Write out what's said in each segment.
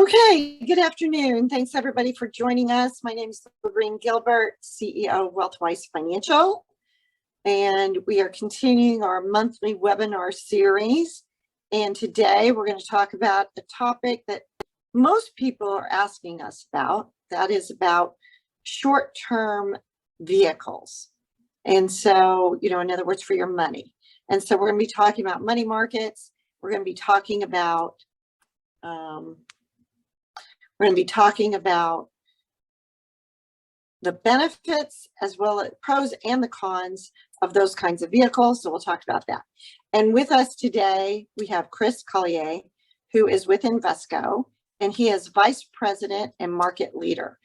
Okay, good afternoon. Thanks everybody for joining us. My name is Lorraine Gilbert, CEO of WealthWise Financial, and we are continuing our monthly webinar series. And today we're going to talk about a topic that most people are asking us about. That is about short-term vehicles. And so, in other words, for your money. And so we're going to be talking about money markets. We're going to be talking about the benefits as well as pros and the cons of those kinds of vehicles. So we'll talk about that. And with us today, we have Chris Collie, who is with Invesco, and he is Vice President and Market Leader.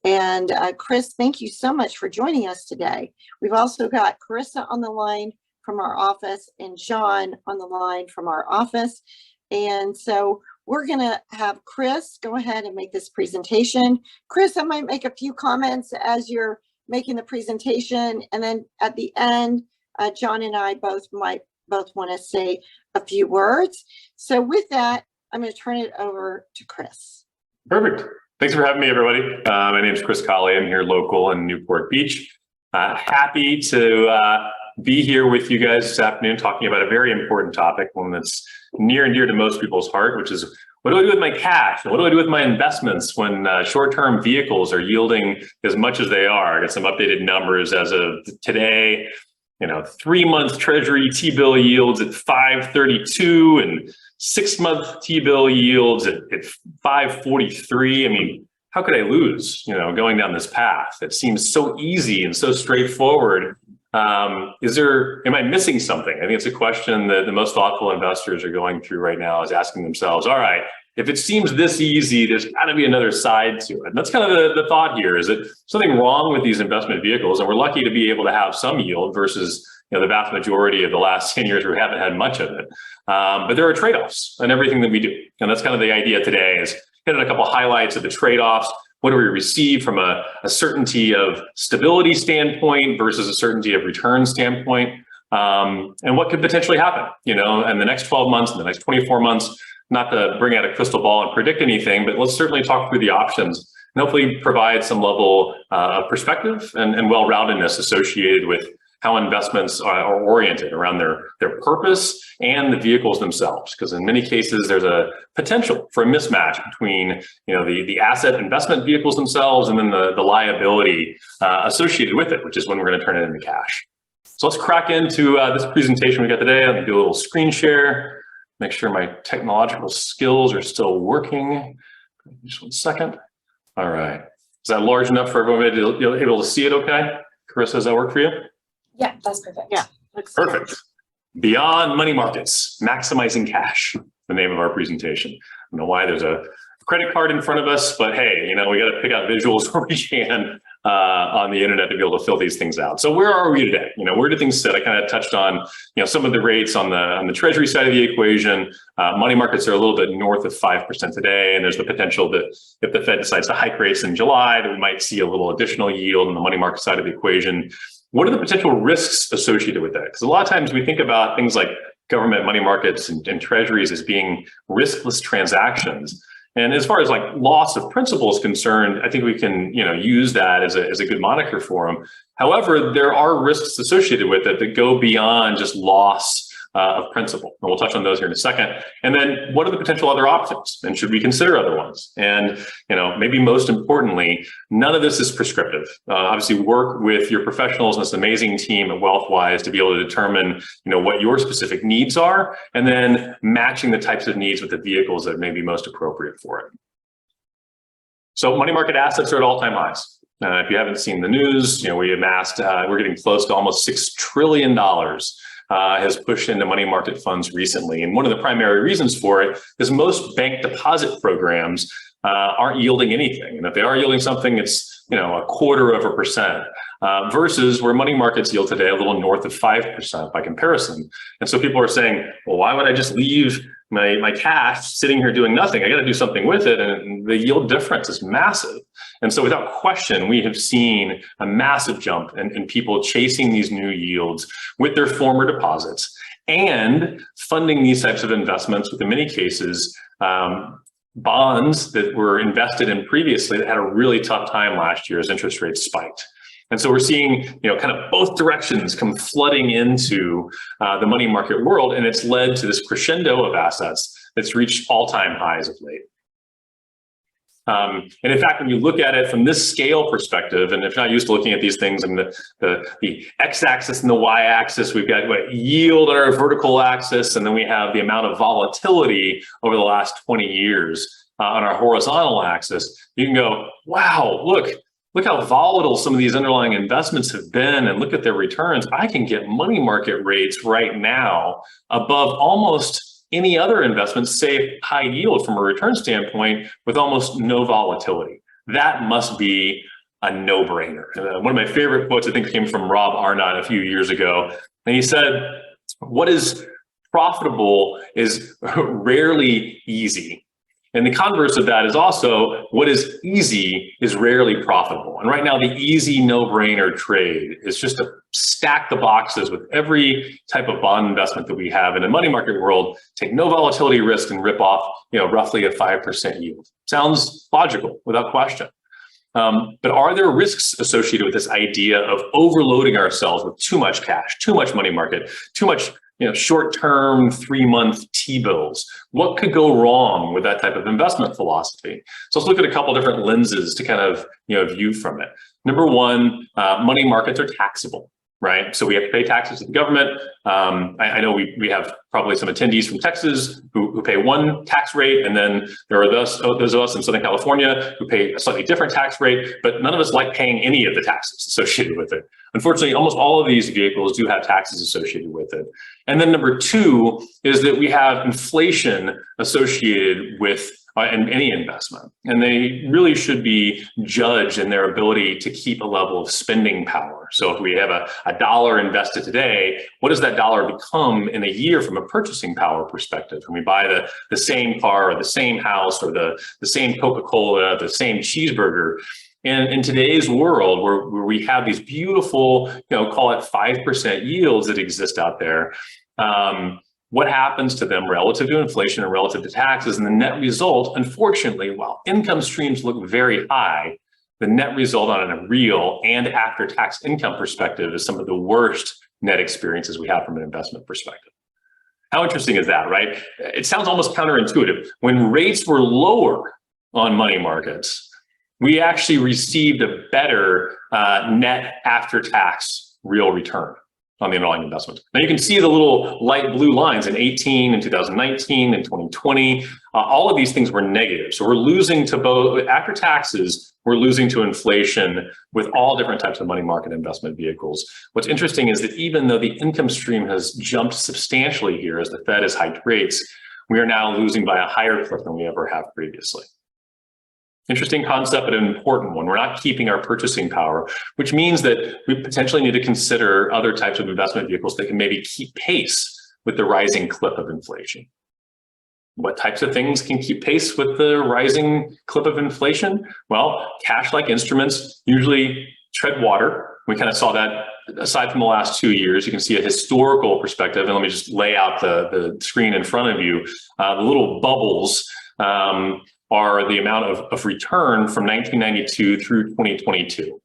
And Chris, thank you so much for joining us today. We've also got Carissa on the line from our office and John on the line from our office. And so we're going to have Chris go ahead and make this presentation. Chris, I might make a few comments as you're making the presentation. And then at the end, John and I both want to say a few words. So with that, I'm going to turn it over to Chris. Perfect. Thanks for having me, everybody. My name is Chris Collie. I'm here local in Newport Beach. Happy to be here with you guys this afternoon talking about a very important topic, one that's near and dear to most people's heart, which is what do I do with my cash? What do I do with my investments when short-term vehicles are yielding as much as they are? I got some updated numbers as of today. 3-month Treasury T-bill yields at 5.32 and 6-month T-bill yields at 5.43. I mean, how could I lose, going down this path? It seems so easy and so straightforward. Am I missing something? I think it's a question that the most thoughtful investors are going through right now, is asking themselves, all right, if it seems this easy, there's got to be another side to it. And that's kind of the thought here, is that something wrong with these investment vehicles, and we're lucky to be able to have some yield versus the vast majority of the last 10 years we haven't had much of it. But there are trade-offs in everything that we do. And that's kind of the idea today, is hitting a couple highlights of the trade-offs. What do we receive from a certainty of stability standpoint versus a certainty of return standpoint? And what could potentially happen, in the next 12 months, in the next 24 months, not to bring out a crystal ball and predict anything, but let's certainly talk through the options and hopefully provide some level of perspective and well-roundedness associated with how investments are oriented around their purpose and the vehicles themselves. Because in many cases, there's a potential for a mismatch between the asset investment vehicles themselves and then the liability associated with it, which is when we're going to turn it into cash. So let's crack into this presentation we got today. Let me do a little screen share, make sure my technological skills are still working. Just 1 second. All right. Is that large enough for everybody to be able to see it okay? Carissa, does that work for you? Yeah, that's perfect. Yeah, perfect. Beyond money markets, maximizing cash, the name of our presentation. I don't know why there's a credit card in front of us, but hey, we got to pick out visuals where we can on the internet to be able to fill these things out. So where are we today? Where do things sit? I kind of touched on, some of the rates on the Treasury side of the equation. Money markets are a little bit north of 5% today, and there's the potential that if the Fed decides to hike rates in July, that we might see a little additional yield on the money market side of the equation. What are the potential risks associated with that? Because a lot of times we think about things like government money markets and treasuries as being riskless transactions. And as far as like loss of principal is concerned, I think we can use that as a good moniker for them. However, there are risks associated with it that go beyond just loss of principal. And we'll touch on those here in a second. And then what are the potential other options? And should we consider other ones? And, maybe most importantly, none of this is prescriptive. Obviously work with your professionals and this amazing team at WealthWise to be able to determine, what your specific needs are, and then matching the types of needs with the vehicles that may be most appropriate for it. So money market assets are at all-time highs. If you haven't seen the news, we amassed, we're getting close to almost $6 trillion has pushed into money market funds recently. And one of the primary reasons for it is most bank deposit programs aren't yielding anything. And if they are yielding something, it's 0.25%. Versus where money markets yield today, a little north of 5% by comparison. And so people are saying, well, why would I just leave my cash sitting here doing nothing? I got to do something with it. And the yield difference is massive. And so without question, we have seen a massive jump in people chasing these new yields with their former deposits and funding these types of investments with, in many cases, bonds that were invested in previously that had a really tough time last year as interest rates spiked. And so we're seeing, kind of both directions come flooding into the money market world, and it's led to this crescendo of assets that's reached all-time highs of late. And in fact, when you look at it from this scale perspective, and if you're not used to looking at these things in the x-axis and the y-axis, we've got yield on our vertical axis, and then we have the amount of volatility over the last 20 years on our horizontal axis. You can go, wow, look how volatile some of these underlying investments have been, and look at their returns. I can get money market rates right now above almost any other investment, say high yield from a return standpoint, with almost no volatility. That must be a no-brainer. One of my favorite quotes, I think, came from Rob Arnott a few years ago. And he said, what is profitable is rarely easy. And the converse of that is also what is easy is rarely profitable. And right now, the easy no-brainer trade is just to stack the boxes with every type of bond investment that we have in the money market world, take no volatility risk and rip off, roughly a 5% yield. Sounds logical without question. But are there risks associated with this idea of overloading ourselves with too much cash, too much money market, too much short-term 3-month T-bills? What could go wrong with that type of investment philosophy? So let's look at a couple different lenses to kind of view from it. Number one, money markets are taxable, right? So we have to pay taxes to the government. I know we have probably some attendees from Texas who pay one tax rate, and then there are those of us in Southern California who pay a slightly different tax rate, but none of us like paying any of the taxes associated with it. Unfortunately, almost all of these vehicles do have taxes associated with it. And then number two is that we have inflation associated with in any investment. And they really should be judged in their ability to keep a level of spending power. So if we have a dollar invested today, what does that dollar become in a year from a purchasing power perspective? When we buy the same car or the same house or the same Coca-Cola, the same cheeseburger. And in today's world where we have these beautiful, call it 5% yields that exist out there, what happens to them relative to inflation and relative to taxes? And the net result, unfortunately, while income streams look very high, the net result on a real and after-tax income perspective is some of the worst net experiences we have from an investment perspective. How interesting is that, right? It sounds almost counterintuitive. When rates were lower on money markets, we actually received a better net after-tax real return on the underlying investment. Now you can see the little light blue lines in 18, in 2019, and 2020. All of these things were negative. So we're losing to both, after taxes, we're losing to inflation with all different types of money market investment vehicles. What's interesting is that even though the income stream has jumped substantially here as the Fed has hiked rates, we are now losing by a higher clip than we ever have previously. Interesting concept, but an important one. We're not keeping our purchasing power, which means that we potentially need to consider other types of investment vehicles that can maybe keep pace with the rising clip of inflation. What types of things can keep pace with the rising clip of inflation? Well, cash-like instruments usually tread water. We kind of saw that aside from the last 2 years. You can see a historical perspective, and let me just lay out the screen in front of you. The little bubbles are the amount of return from 1992 through 2022.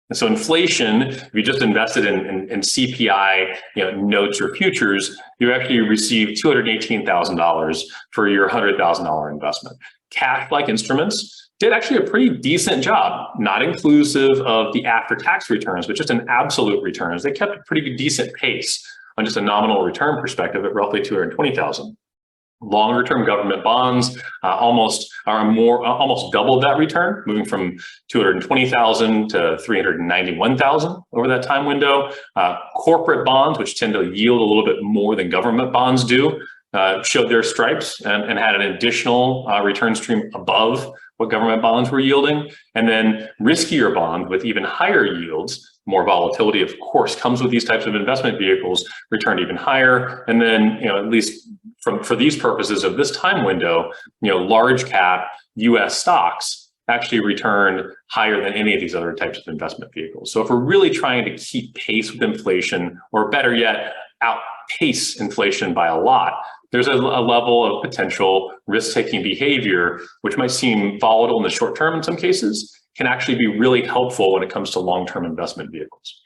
And so inflation, if you just invested in CPI notes or futures, you actually receive $218,000 for your $100,000 investment. Cash-like instruments did actually a pretty decent job, not inclusive of the after-tax returns, but just in absolute returns. They kept a pretty decent pace on just a nominal return perspective at roughly $220,000. Longer-term government bonds almost doubled that return, moving from $220,000 to $391,000 over that time window. Corporate bonds, which tend to yield a little bit more than government bonds do, showed their stripes and had an additional return stream above what government bonds were yielding. And then riskier bonds with even higher yields, more volatility, of course, comes with these types of investment vehicles, returned even higher. And then, at least for these purposes of this time window, large cap US stocks actually returned higher than any of these other types of investment vehicles. So if we're really trying to keep pace with inflation, or better yet, outpace inflation by a lot, there's a level of potential risk-taking behavior, which might seem volatile in the short term in some cases, can actually be really helpful when it comes to long-term investment vehicles.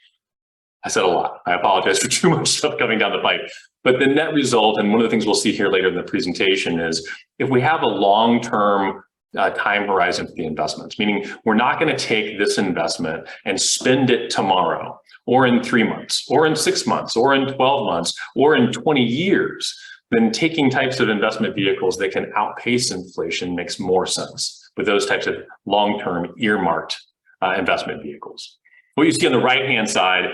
I said a lot. I apologize for too much stuff coming down the pipe. But the net result, and one of the things we'll see here later in the presentation, is if we have a long-term time horizon for the investments, meaning we're not going to take this investment and spend it tomorrow, or in 3 months, or in 6 months, or in 12 months, or in 20 years, then taking types of investment vehicles that can outpace inflation makes more sense with those types of long-term earmarked investment vehicles. What you see on the right-hand side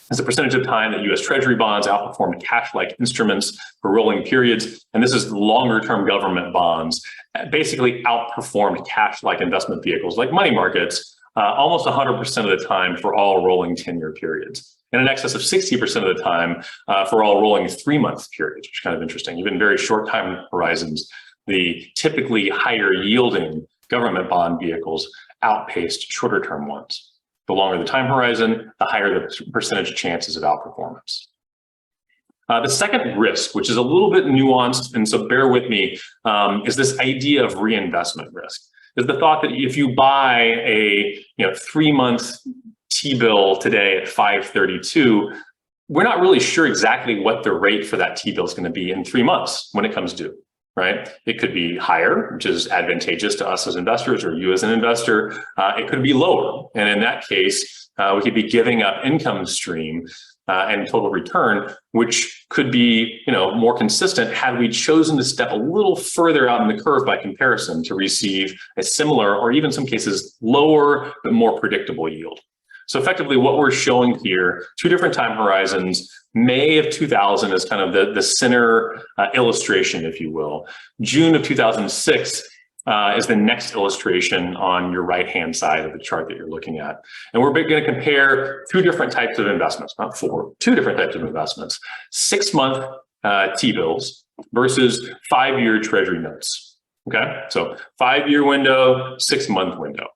is the percentage of time that U.S. Treasury bonds outperformed cash-like instruments for rolling periods. And this is longer-term government bonds, basically outperformed cash-like investment vehicles like money markets almost 100% of the time for all rolling 10-year periods, and in excess of 60% of the time for all rolling 3-month periods, which is kind of interesting. Even very short time horizons, the typically higher yielding government bond vehicles outpaced shorter term ones. The longer the time horizon, the higher the percentage chances of outperformance. The second risk, which is a little bit nuanced, and so bear with me, is this idea of reinvestment risk. Is the thought that if you buy a 3-month T-bill today at 5.32, we're not really sure exactly what the rate for that T-bill is going to be in 3 months when it comes due, right? It could be higher, which is advantageous to us as investors or you as an investor. It could be lower. And in that case, we could be giving up income stream and total return, which could be more consistent had we chosen to step a little further out in the curve by comparison to receive a similar, or even some cases lower, but more predictable yield. So effectively what we're showing here, 2 different time horizons. May of 2000 is kind of the center illustration, if you will. June of 2006 is the next illustration on your right-hand side of the chart that you're looking at. And we're going to compare 2 different types of investments, not 4, 2 different types of investments. 6-month T-bills versus 5-year Treasury notes, okay? So 5-year window, 6-month window.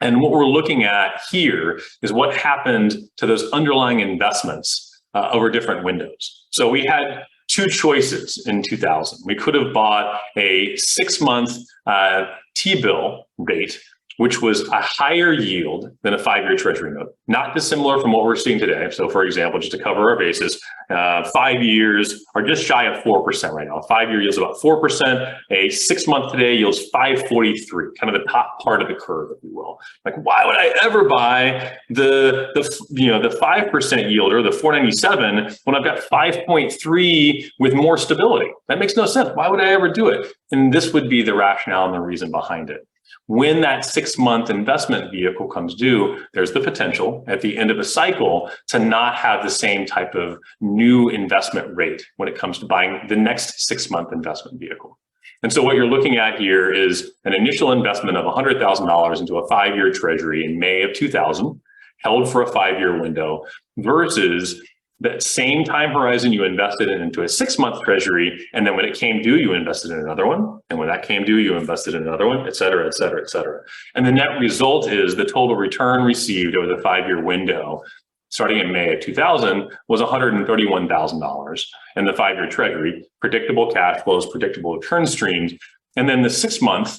And what we're looking at here is what happened to those underlying investments over different windows. So we had 2 choices in 2000. We could have bought a 6-month T-bill rate, which was a higher yield than a 5-year Treasury note, not dissimilar from what we're seeing today. So for example, just to cover our bases, 5 years are just shy of 4% right now. A 5-year yields about 4%. A 6-month today yields 5.43, kind of the top part of the curve, if you will. Like, why would I ever buy the 5% yield or the 4.97 when I've got 5.3 with more stability? That makes no sense. Why would I ever do it? And this would be the rationale and the reason behind it. When that 6-month investment vehicle comes due, there's the potential at the end of a cycle to not have the same type of new investment rate when it comes to buying the next 6-month investment vehicle. And so what you're looking at here is an initial investment of $100,000 into a 5-year Treasury in May of 2000, held for a 5-year window, versus that same time horizon you invested into a 6-month Treasury, and then when it came due, you invested in another one, and when that came due, you invested in another one, et cetera, et cetera, et cetera. And the net result is the total return received over the 5-year window, starting in May of 2000, was $131,000 in the 5-year Treasury, predictable cash flows, predictable return streams, and then the 6-month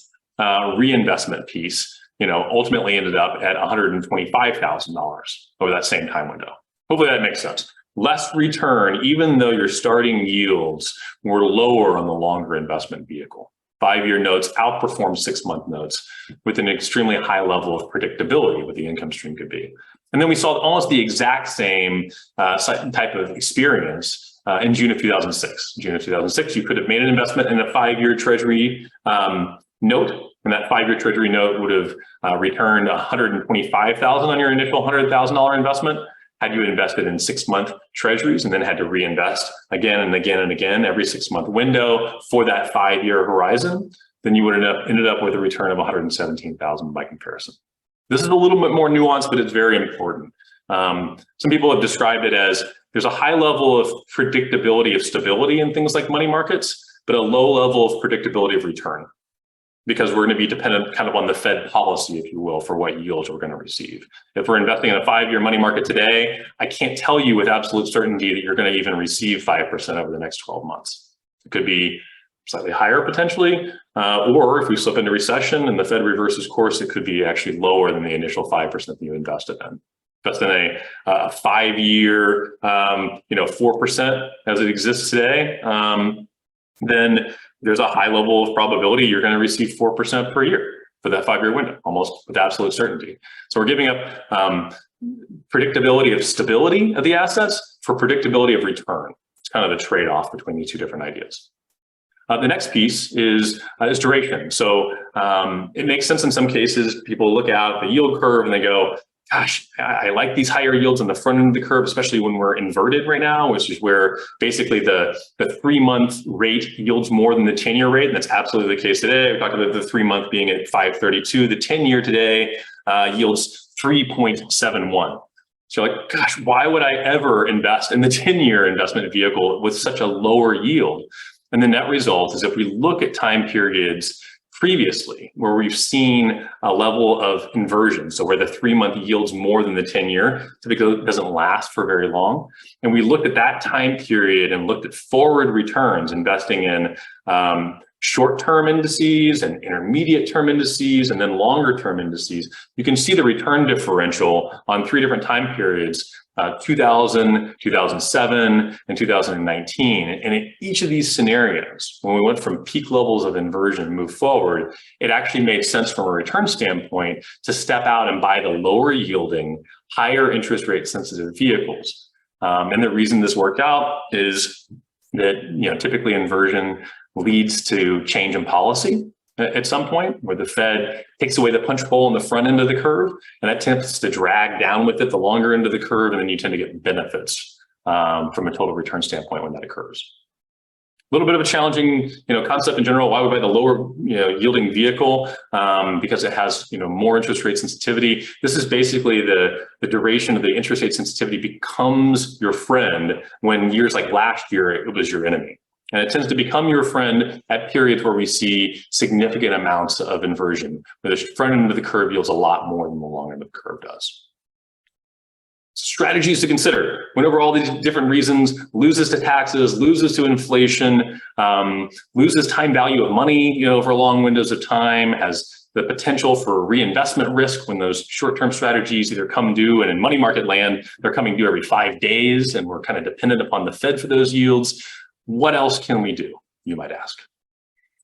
reinvestment piece, ultimately ended up at $125,000 over that same time window. Hopefully that makes sense. Less return, even though your starting yields were lower on the longer investment vehicle. 5-year notes outperform 6-month notes with an extremely high level of predictability what the income stream could be. And then we saw almost the exact same type of experience in June of 2006. June of 2006, you could have made an investment in a 5-year Treasury note, and that 5-year Treasury note would have returned $125,000 on your initial $100,000 investment. Had you invested in 6-month Treasuries and then had to reinvest again and again and again every 6-month window for that 5-year horizon, then you would have ended up with a return of $117,000 by comparison. This is a little bit more nuanced, but it's very important. Some people have described it as there's a high level of predictability of stability in things like money markets, but a low level of predictability of return, because we're going to be dependent kind of on the Fed policy, if you will, for what yields we're going to receive. If we're investing in a 5-year money market today, I can't tell you with absolute certainty that you're going to even receive 5% over the next 12 months. It could be slightly higher potentially, or if we slip into recession and the Fed reverses course, it could be actually lower than the initial 5% that you invested in. Invest in a 5-year, 4% as it exists today, then there's a high level of probability you're going to receive 4% per year for that 5-year window, almost with absolute certainty. So we're giving up predictability of stability of the assets for predictability of return. It's kind of a trade-off between these two different ideas. The next piece is duration. So it makes sense in some cases. People look out at the yield curve and they go, gosh, I like these higher yields on the front end of the curve, especially when we're inverted right now, which is where basically the 3-month rate yields more than the 10-year rate. And that's absolutely the case today. We talked about the 3-month being at 5.32. The 10-year today yields 3.71. So you're like, gosh, why would I ever invest in the 10-year investment vehicle with such a lower yield? And the net result is if we look at time periods previously where we've seen a level of inversion, so where the 3-month yields more than the 10-year, typically it doesn't last for very long. And we looked at that time period and looked at forward returns, investing in short-term indices and intermediate-term indices and then longer-term indices. You can see the return differential on 3 different time periods, 2000, 2007, and 2019. And in each of these scenarios, when we went from peak levels of inversion and move forward, it actually made sense from a return standpoint to step out and buy the lower yielding, higher interest rate sensitive vehicles. And the reason this worked out is that, typically inversion leads to change in policy at some point where the Fed takes away the punch hole in the front end of the curve, and that tends to drag down with it the longer end of the curve, and then you tend to get benefits from a total return standpoint when that occurs. A little bit of a challenging, concept in general. Why would we buy the lower, yielding vehicle? Because it has, more interest rate sensitivity. This is basically the duration of the interest rate sensitivity becomes your friend when years like last year, it was your enemy. And it tends to become your friend at periods where we see significant amounts of inversion, where the front end of the curve yields a lot more than the long end of the curve does. Strategies to consider. Whenever all these different reasons, loses to taxes, loses to inflation, loses time value of money, over long windows of time, has the potential for reinvestment risk when those short-term strategies either come due, and in money market land, they're coming due every 5 days, and we're kind of dependent upon the Fed for those yields. What else can we do, you might ask?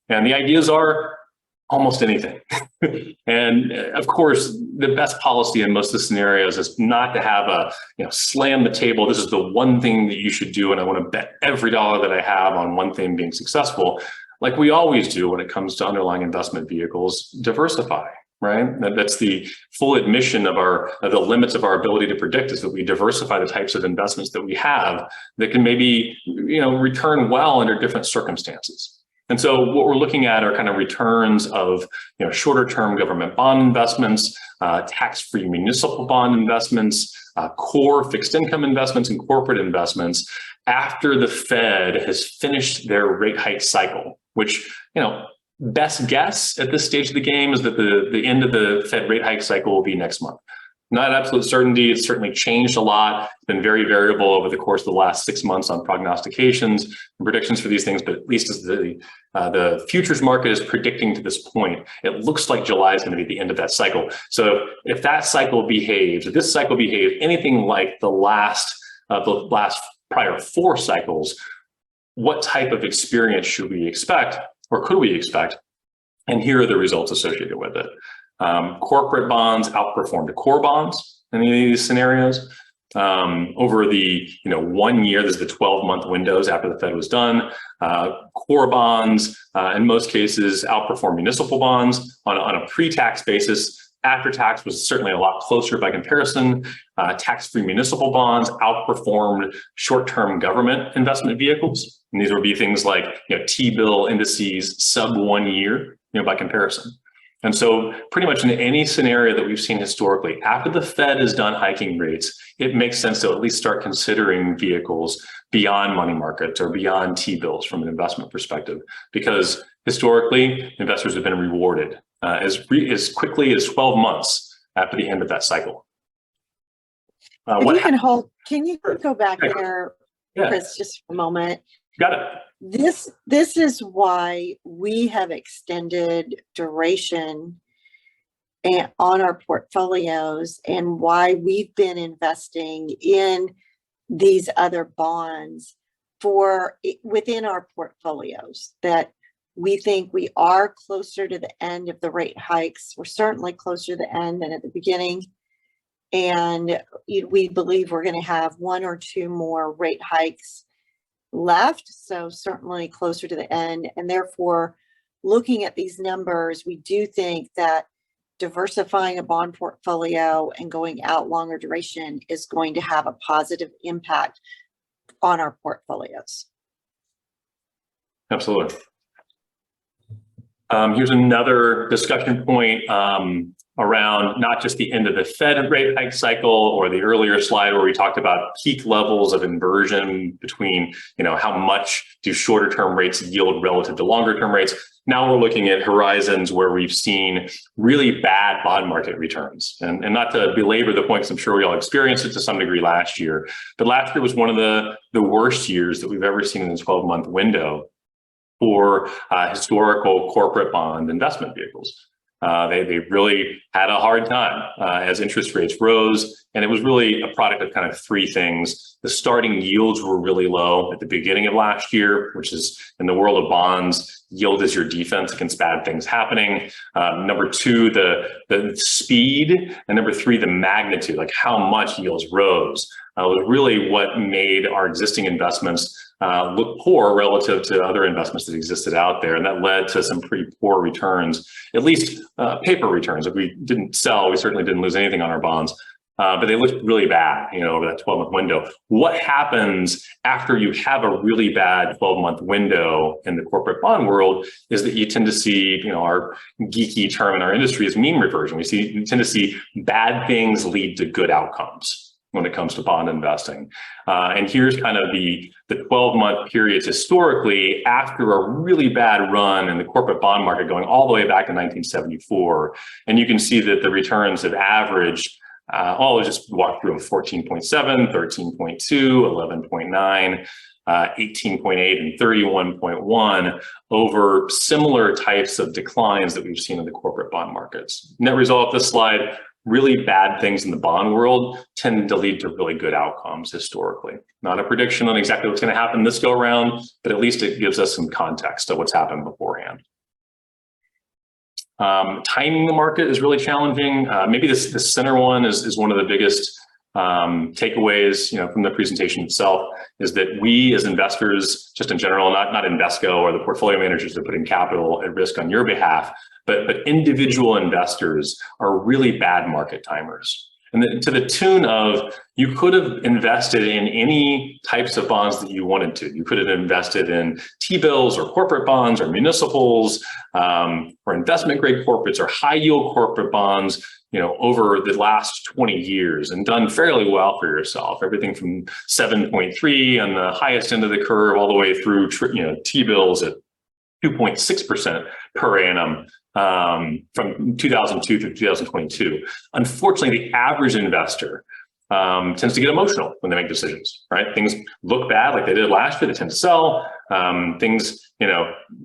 And the ideas are almost anything. And of course, the best policy in most of the scenarios is not to have a, slam the table. This is the one thing that you should do, and I want to bet every dollar that I have on one thing being successful. Like we always do when it comes to underlying investment vehicles, diversify. Right? That's the full admission of the limits of our ability to predict, is that we diversify the types of investments that we have that can maybe, return well under different circumstances. And so what we're looking at are kind of returns of, shorter term government bond investments, tax-free municipal bond investments, core fixed income investments, and corporate investments after the Fed has finished their rate hike cycle, which, best guess at this stage of the game is that the end of the Fed rate hike cycle will be next month. Not absolute certainty. It's certainly changed a lot. It's been very variable over the course of the last 6 months on prognostications and predictions for these things, but at least as the futures market is predicting to this point, it looks like July is going to be the end of that cycle. So if that cycle behaves, if this cycle behaves anything like the last prior 4 cycles, what type of experience should we expect? Or could we expect? And here are the results associated with it. Corporate bonds outperformed core bonds in any of these scenarios. Over the 1 year, this is the 12-month windows after the Fed was done. Core bonds, in most cases, outperformed municipal bonds on a pre-tax basis. After tax was certainly a lot closer by comparison. Tax-free municipal bonds outperformed short-term government investment vehicles. And these would be things like T-bill indices sub 1 year, by comparison. And so pretty much in any scenario that we've seen historically, after the Fed is done hiking rates, it makes sense to at least start considering vehicles beyond money markets or beyond T-bills from an investment perspective, because historically investors have been rewarded as quickly as 12 months after the end of that cycle. Can you go back there, Chris, just for a moment? Got it. This is why we have extended duration on our portfolios, and why we've been investing in these other bonds within our portfolios, that we think we are closer to the end of the rate hikes. We're certainly closer to the end than at the beginning. And we believe we're going to have one or two more rate hikes left. So certainly closer to the end. And therefore, looking at these numbers, we do think that diversifying a bond portfolio and going out longer duration is going to have a positive impact on our portfolios. Absolutely. Here's another discussion point around not just the end of the Fed rate hike cycle, or the earlier slide where we talked about peak levels of inversion between, how much do shorter term rates yield relative to longer term rates. Now we're looking at horizons where we've seen really bad bond market returns. And not to belabor the point, because I'm sure we all experienced it to some degree last year, but last year was one of the worst years that we've ever seen in the 12-month window for historical corporate bond investment vehicles. They really had a hard time as interest rates rose. And it was really a product of kind of three things. The starting yields were really low at the beginning of last year, which is, in the world of bonds, yield is your defense against bad things happening. Number two, the speed. And number three, the magnitude, like how much yields rose. Was really what made our existing investments look poor relative to other investments that existed out there. And that led to some pretty poor returns, at least paper returns. If we didn't sell, we certainly didn't lose anything on our bonds. But they looked really bad, over that 12-month window. What happens after you have a really bad 12-month window in the corporate bond world is that you tend to see, our geeky term in our industry is mean reversion. You tend to see bad things lead to good outcomes when it comes to bond investing. And here's kind of the 12-month periods historically after a really bad run in the corporate bond market going all the way back to 1974. And you can see that the returns have averaged, I'll just walk through them: 14.7, 13.2, 11.9, 18.8, and 31.1 over similar types of declines that we've seen in the corporate bond markets. Net result of this slide: really bad things in the bond world tend to lead to really good outcomes historically. Not a prediction on exactly what's going to happen this go around, but at least it gives us some context of what's happened beforehand. Timing the market is really challenging. Maybe the center one is one of the biggest takeaways, from the presentation itself, is that we as investors, just in general, not Invesco or the portfolio managers that are putting capital at risk on your behalf, but individual investors are really bad market timers. And to the tune of, you could have invested in any types of bonds that you wanted to. You could have invested in T-bills or corporate bonds or municipals, or investment grade corporates or high yield corporate bonds, over the last 20 years, and done fairly well for yourself. Everything from 7.3 on the highest end of the curve all the way through, T-bills at 2.6% per annum from 2002 through 2022. Unfortunately, the average investor tends to get emotional when they make decisions, right? Things look bad like they did last year, they tend to sell. Things,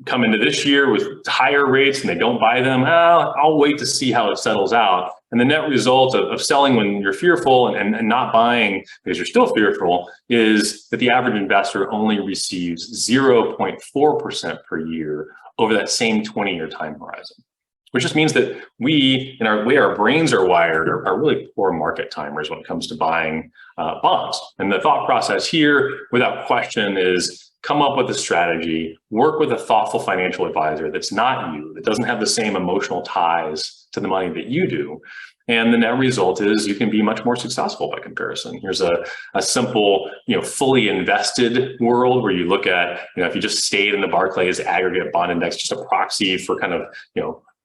come into this year with higher rates and they don't buy them. I'll wait to see how it settles out. And the net result of selling when you're fearful and not buying because you're still fearful is that the average investor only receives 0.4% per year over that same 20-year time horizon, which just means that we, in our way our brains are wired, are really poor market timers when it comes to buying bonds. And the thought process here, without question, is come up with a strategy, work with a thoughtful financial advisor that's not you, that doesn't have the same emotional ties to the money that you do. And the net result is you can be much more successful by comparison. Here's a simple, fully invested world where you look at, if you just stayed in the Barclays aggregate bond index, just a proxy for kind of,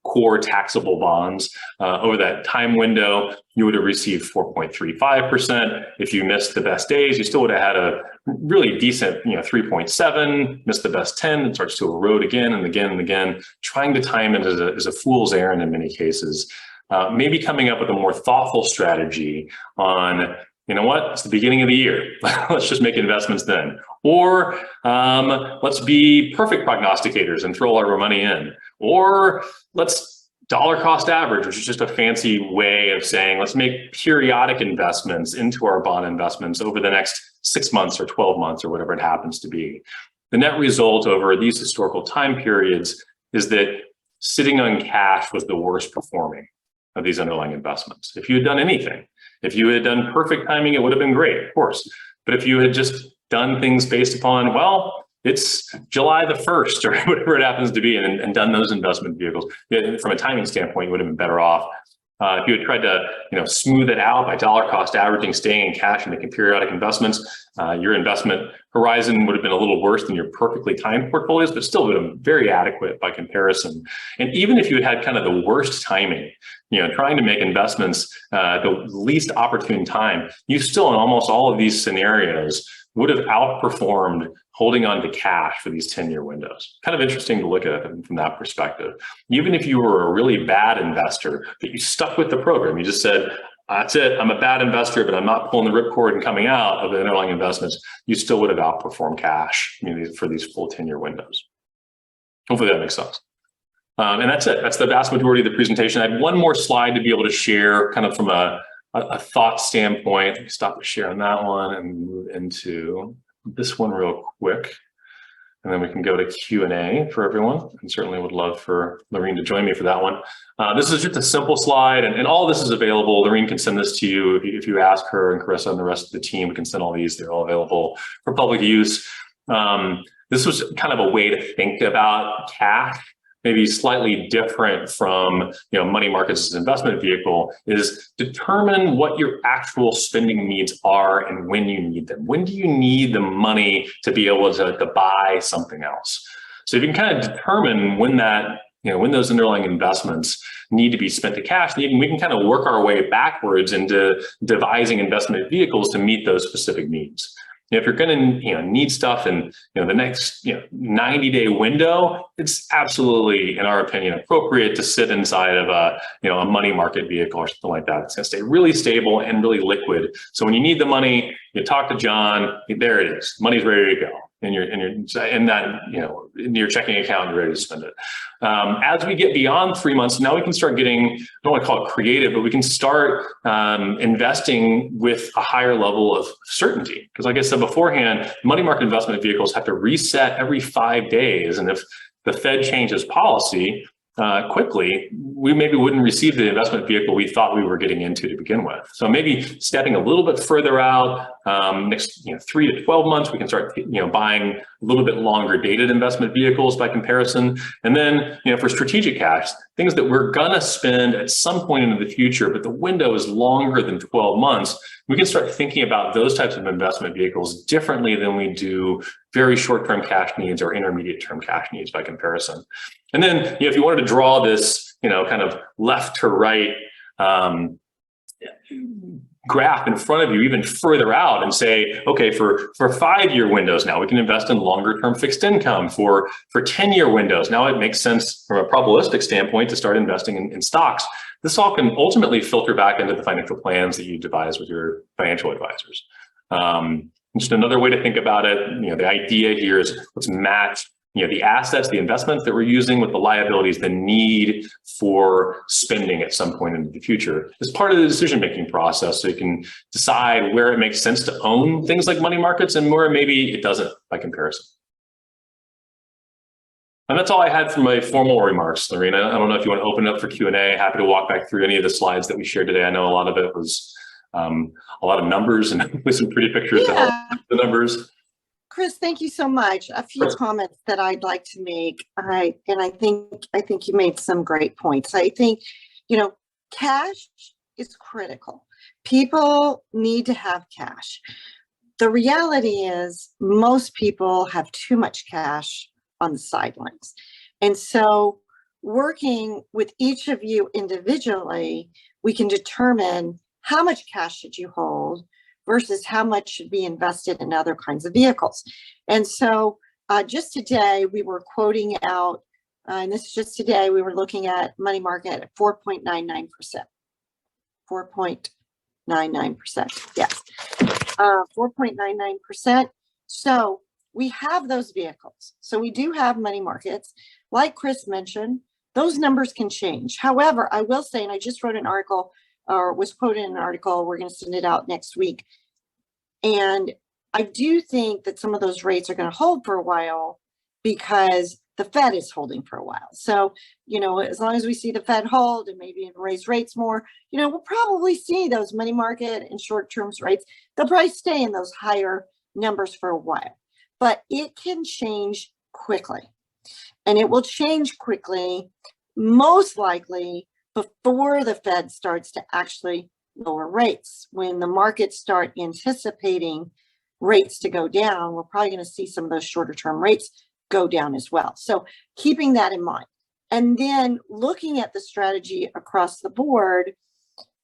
core taxable bonds, over that time window, you would have received 4.35%. If you missed the best days, you still would have had a really decent, 3.7, missed the best 10, it starts to erode again and again and again. Trying to time it is a fool's errand in many cases. Maybe coming up with a more thoughtful strategy on, you know what, it's the beginning of the year. Let's just make investments then. Or let's be perfect prognosticators and throw all our money in. Or let's dollar cost average, which is just a fancy way of saying, let's make periodic investments into our bond investments over the next 6 months or 12 months or whatever it happens to be. The net result over these historical time periods is that sitting on cash was the worst performing of these underlying investments. If you had done anything, if you had done perfect timing, it would have been great, of course. But if you had just done things based upon, well, it's July the 1st or whatever it happens to be, and done those investment vehicles, from a timing standpoint, you would have been better off. If you had tried to, smooth it out by dollar cost averaging, staying in cash and making periodic investments, your investment horizon would have been a little worse than your perfectly timed portfolios, but still would have been very adequate by comparison. And even if you had kind of the worst timing, trying to make investments the least opportune time, you still in almost all of these scenarios would have outperformed holding on to cash for these 10-year windows. Kind of interesting to look at it from that perspective. Even if you were a really bad investor, but you stuck with the program, you just said, that's it, I'm a bad investor, but I'm not pulling the ripcord and coming out of the underlying investments, you still would have outperformed cash for these full 10-year windows. Hopefully that makes sense. And that's it. That's the vast majority of the presentation. I have one more slide to be able to share kind of from a thought standpoint. Let me stop the share on that one and move into this one real quick. And then we can go to Q&A for everyone. And certainly would love for Lorene to join me for that one. This is just a simple slide, and all this is available. Lorene can send this to you if you ask her, and Carissa and the rest of the team can send all these. They're all available for public use. This was kind of a way to think about cash, maybe slightly different from money markets as an investment vehicle, is determine what your actual spending needs are and when you need them. When do you need the money to be able to buy something else? So if you can kind of determine when that, when those underlying investments need to be spent to cash, we can kind of work our way backwards into devising investment vehicles to meet those specific needs. If you're going to need stuff in the next 90-day window, it's absolutely, in our opinion, appropriate to sit inside of a money market vehicle or something like that. It's going to stay really stable and really liquid. So when you need the money, you talk to John. There it is. Money's ready to go. In your checking account, you're ready to spend it. As we get beyond 3 months, now we can start getting, I don't want to call it creative, but we can start investing with a higher level of certainty. Because like I said beforehand, money market investment vehicles have to reset every 5 days. And if the Fed changes policy quickly, we maybe wouldn't receive the investment vehicle we thought we were getting into to begin with. So maybe stepping a little bit further out, next 3 to 12 months, we can start buying a little bit longer dated investment vehicles by comparison. And then for strategic cash, things that we're gonna spend at some point into the future, but the window is longer than 12 months, we can start thinking about those types of investment vehicles differently than we do very short-term cash needs or intermediate-term cash needs by comparison. And then, if you wanted to draw this, kind of left to right graph in front of you, even further out, and say, okay, for 5-year windows now, we can invest in longer-term fixed income. For 10-year windows, now it makes sense from a probabilistic standpoint to start investing in stocks. This all can ultimately filter back into the financial plans that you devise with your financial advisors. Just another way to think about it, the idea here is let's match the assets, the investments that we're using with the liabilities, the need for spending at some point into the future as part of the decision-making process. So you can decide where it makes sense to own things like money markets and where maybe it doesn't by comparison. And that's all I had for my formal remarks, Lorene. I don't know if you want to open it up for Q&A. Happy to walk back through any of the slides that we shared today. I know a lot of it was a lot of numbers and with some pretty pictures to help the numbers. Chris, thank you so much. A few comments that I'd like to make. I think you made some great points. I think, cash is critical. People need to have cash. The reality is most people have too much cash on the sidelines. And so working with each of you individually, we can determine how much cash should you hold versus how much should be invested in other kinds of vehicles. And so just today, we were quoting out, and this is just today, we were looking at money market at 4.99%. 4.99%. Yes. 4.99%. So we have those vehicles. So we do have money markets. Like Chris mentioned, those numbers can change. However, I will say, and I just wrote an article or was quoted in an article, we're going to send it out next week. And I do think that some of those rates are going to hold for a while because the Fed is holding for a while. So, as long as we see the Fed hold and maybe even raise rates more, we'll probably see those money market and short-term rates. They'll probably stay in those higher numbers for a while, but it can change quickly. And it will change quickly, most likely before the Fed starts to actually lower rates. When the markets start anticipating rates to go down, we're probably going to see some of those shorter term rates go down as well. So keeping that in mind. And then looking at the strategy across the board,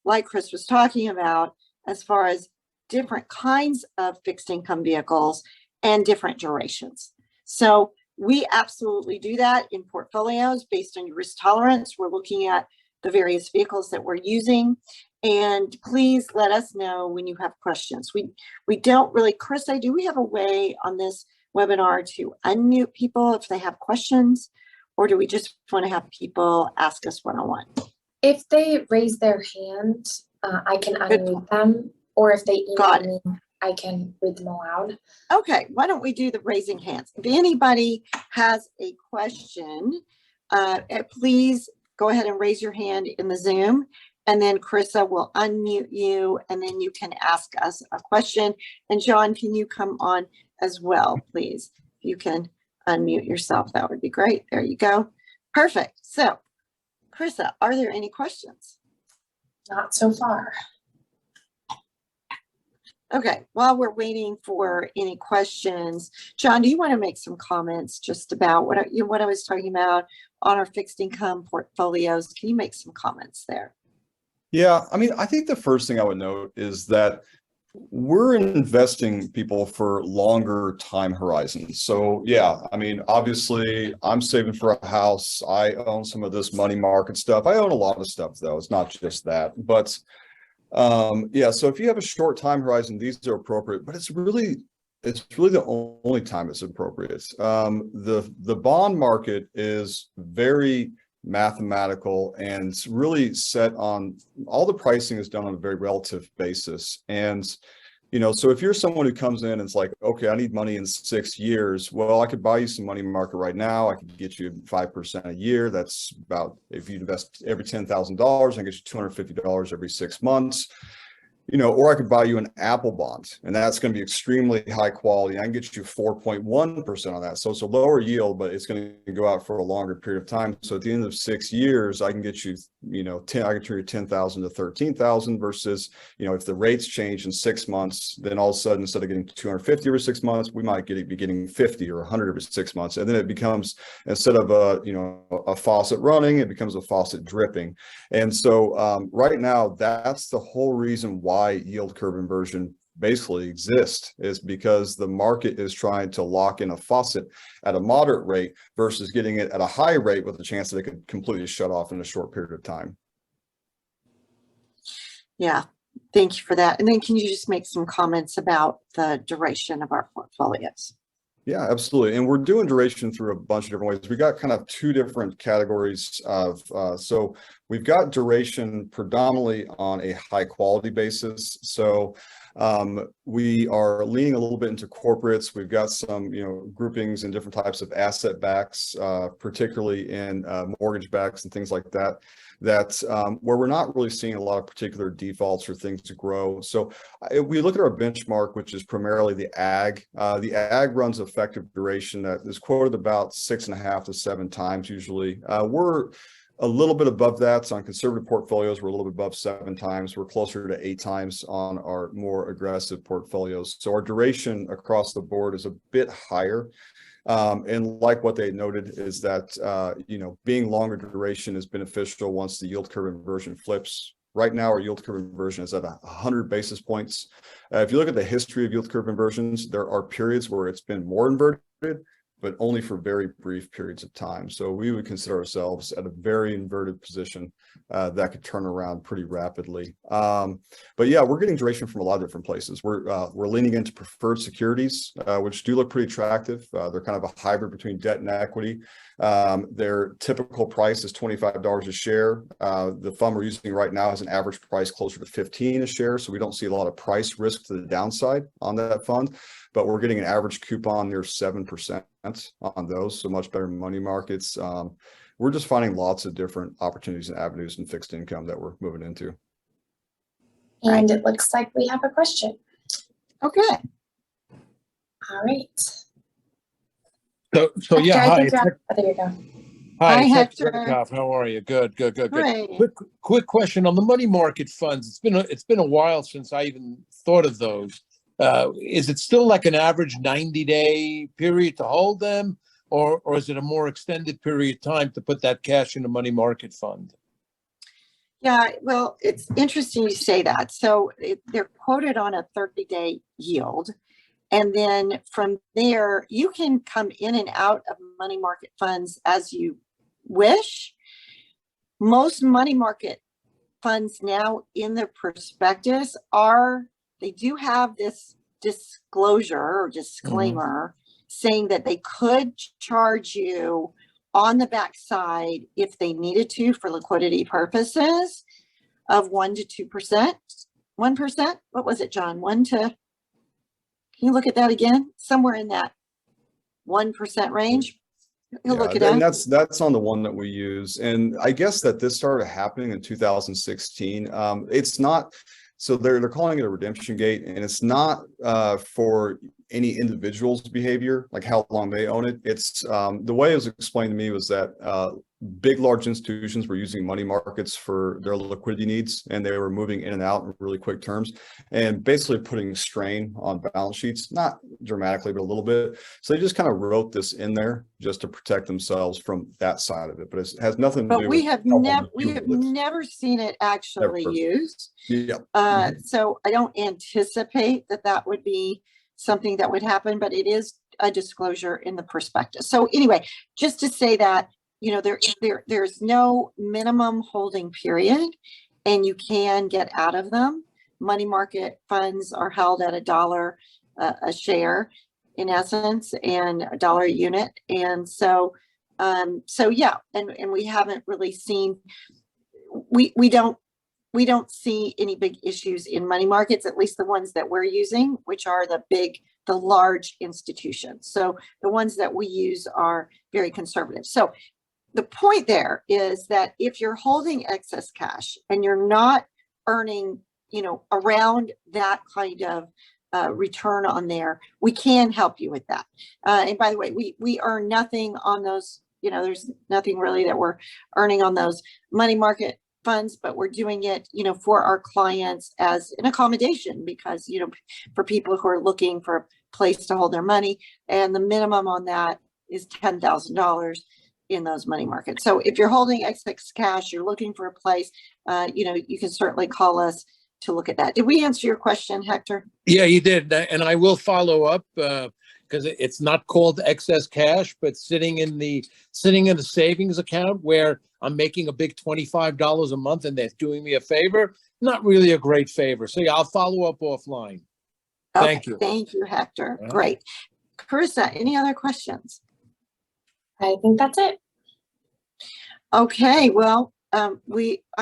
like Chris was talking about, as far as different kinds of fixed income vehicles and different durations. So we absolutely do that in portfolios based on your risk tolerance. We're looking at the various vehicles that we're using. And please let us know when you have questions. We don't really, Chris, do we have a way on this webinar to unmute people if they have questions, or do we just want to have people ask us one-on-one? If they raise their hand, I can unmute them, or if they email me, I can read them aloud. Okay, why don't we do the raising hands? If anybody has a question, please go ahead and raise your hand in the Zoom, and then Carissa will unmute you, and then you can ask us a question. And John, can you come on as well, please? If you can unmute yourself, that would be great. There you go. Perfect. So, Carissa, are there any questions? Not so far. Okay, while we're waiting for any questions, John, do you want to make some comments just about what I was talking about on our fixed income portfolios? Can you make some comments there? Yeah, I think the first thing I would note is that we're investing people for longer time horizons. So yeah, obviously I'm saving for a house. I own some of this money market stuff. I own a lot of stuff though. It's not just that, but yeah, so if you have a short time horizon, these are appropriate, but it's really the only time it's appropriate. The bond market is very mathematical and really set on, all the pricing is done on a very relative basis. And so if you're someone who comes in and it's like, okay, I need money in 6 years. Well, I could buy you some money market right now. I could get you 5% a year. That's about, if you invest every $10,000, I get you $250 every 6 months. Or I could buy you an Apple bond, and that's going to be extremely high quality. I can get you 4.1% on that. So it's a lower yield, but it's going to go out for a longer period of time. So at the end of 6 years, I can get you, I can turn your 10,000 to 13,000 versus, if the rates change in 6 months, then all of a sudden, instead of getting 250 over 6 months, we might be getting 50 or 100 over 6 months. And then it becomes, instead of a faucet running, it becomes a faucet dripping. And so right now, that's the whole reason why yield curve inversion basically exists, is because the market is trying to lock in a faucet at a moderate rate versus getting it at a high rate with a chance that it could completely shut off in a short period of time. Yeah, thank you for that. And then can you just make some comments about the duration of our portfolios? Yeah, absolutely. And we're doing duration through a bunch of different ways. We got kind of two different categories of, so we've got duration predominantly on a high quality basis. So we are leaning a little bit into corporates. We've got some, groupings in different types of asset backs, particularly in mortgage backs and things like that. Where we're not really seeing a lot of particular defaults or things to grow. So we look at our benchmark, which is primarily the ag. The ag runs effective duration that is quoted about 6.5 to 7 times usually. We're a little bit above that. So on conservative portfolios, we're a little bit above 7 times. We're closer to 8 times on our more aggressive portfolios. So our duration across the board is a bit higher. And like what they noted is that, being longer duration is beneficial once the yield curve inversion flips. Right now, our yield curve inversion is at 100 basis points. If you look at the history of yield curve inversions, there are periods where it's been more inverted, but only for very brief periods of time. So we would consider ourselves at a very inverted position that could turn around pretty rapidly. But yeah, we're getting duration from a lot of different places. We're leaning into preferred securities, which do look pretty attractive. They're kind of a hybrid between debt and equity. Their typical price is $25 a share. The fund we're using right now has an average price closer to $15 a share, so we don't see a lot of price risk to the downside on that fund. But we're getting an average coupon near 7% on those, so much better than money markets. We're just finding lots of different opportunities and avenues in fixed income that we're moving into. And it looks like we have a question. Okay. All right. So yeah, Hector, I hi. think you're- oh, there you go. Hi, It's Hector. Hector. How are you? Good. Great. Quick question on the money market funds. It's been a while since I even thought of those. Is it still like an average 90-day period to hold them, or is it a more extended period of time to put that cash in a money market fund? Yeah, well, it's interesting you say that. So they're quoted on a 30-day yield. And then from there, you can come in and out of money market funds as you wish. Most money market funds now in their prospectus they do have this disclosure or disclaimer saying that they could charge you on the backside if they needed to for liquidity purposes of 1 to 2%. 1%? What was it, John? Can you look at that again? Somewhere in that 1% range. You'll look it and up. that's on the one that we use. And I guess that this started happening in 2016. It's not, so they're calling it a redemption gate, and it's not for any individual's behavior, like how long they own it. It's the way it was explained to me was that large institutions were using money markets for their liquidity needs, and they were moving in and out in really quick terms and basically putting strain on balance sheets, not dramatically, but a little bit. So they just kind of wrote this in there just to protect themselves from that side of it, but it has nothing to But do we with have never seen it actually Never. used. Yeah. So I don't anticipate that would be something that would happen, but it is a disclosure in the prospectus. So anyway, just to say that, there's no minimum holding period, and you can get out of them. Money market funds are held at $1 a share in essence, and $1 a unit. And so yeah, and we haven't really seen, we don't see any big issues in money markets, at least the ones that we're using, which are the large institutions. So the ones that we use are very conservative. So the point there is that if you're holding excess cash and you're not earning, around that kind of return on there, we can help you with that. And by the way, we earn nothing on those, there's nothing really that we're earning on those money market funds, but we're doing it, for our clients as an accommodation because, for people who are looking for a place to hold their money, and the minimum on that is $10,000 in those money markets. So if you're holding excess cash, you're looking for a place, you can certainly call us to look at that. Did we answer your question, Hector? Yeah, you did, and I will follow up because it's not called excess cash, but sitting in the savings account where I'm making a big $25 a month and they're doing me a favor. Not really a great favor. So yeah, I'll follow up offline. Thank you. Thank you, Hector. Great. Carissa, any other questions? I think that's it. Okay, well, I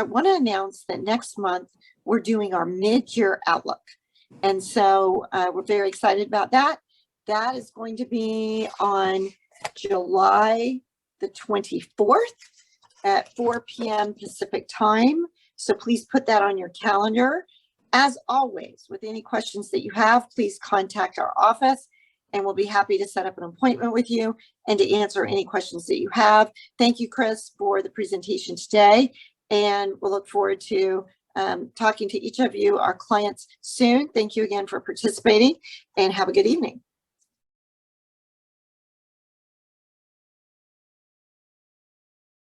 want to announce that next month we're doing our mid-year outlook. And so we're very excited about that. That is going to be on July the 24th at 4 p.m. Pacific time. So please put that on your calendar. As always, with any questions that you have, please contact our office and we'll be happy to set up an appointment with you and to answer any questions that you have. Thank you, Chris, for the presentation today. And we'll look forward to talking to each of you, our clients, soon. Thank you again for participating, and have a good evening.